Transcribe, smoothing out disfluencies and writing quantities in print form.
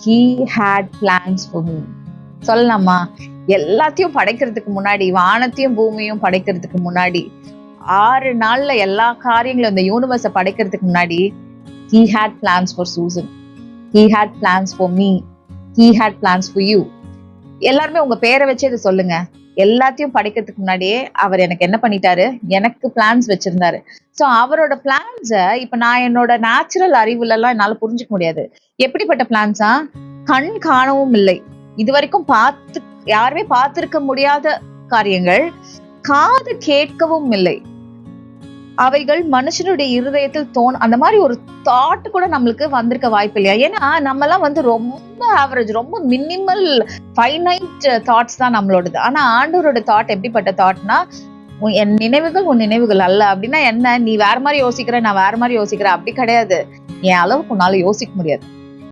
he had plans for me. சொல்லலாமா? எல்லாத்தையும் படைக்கிறதுக்கு முன்னாடி, வானத்தையும் பூமியும் படைக்கிறதுக்கு முன்னாடி, 6 நாள்ல எல்லா காரியங்களும் இந்த யூனிவர்ஸை படைக்கிறதுக்கு முன்னாடி he had plans for Susan. He had plans for me. He had plans for you. எல்லாருமே உங்க பேரை வச்சு இதை சொல்லுங்க. எல்லாத்தையும் படைக்கிறதுக்கு முன்னாடியே அவர் எனக்கு என்ன பண்ணிட்டாரு? எனக்கு பிளான்ஸ் வச்சிருந்தாரு. சோ அவரோட பிளான்ஸ இப்ப நான் என்னோட நேச்சுரல் அறிவுல எல்லாம் என்னால புரிஞ்சுக்க முடியாது. எப்படிப்பட்ட பிளான்ஸா? கண் காணவும் இல்லை, இது வரைக்கும் யாருமே பார்த்திருக்க முடியாத காரியங்கள், காது கேட்கவும் இல்லை, அவைகள் மனுஷனுடைய இருதயத்தில் அந்த மாதிரி ஒரு தாட் கூட நம்மளுக்கு வந்திருக்க வாய்ப்பு இல்லையா? ஏன்னா நம்ம எல்லாம் ரொம்ப ஆவரேஜ், ரொம்ப மினிமல் ஃபைனைட் தாட்ஸ் தான் நம்மளோடது. ஆனா ஆண்டவரோட தாட் எப்படிப்பட்ட தாட்னா, என் நினைவுகள் உன் நினைவுகள் அல்ல. அப்படின்னா என்ன? நீ வேற மாதிரி யோசிக்கிற, நான் வேற மாதிரி யோசிக்கிறேன், அப்படி கிடையாது. என் அளவுக்கு உன்னால யோசிக்க முடியாது.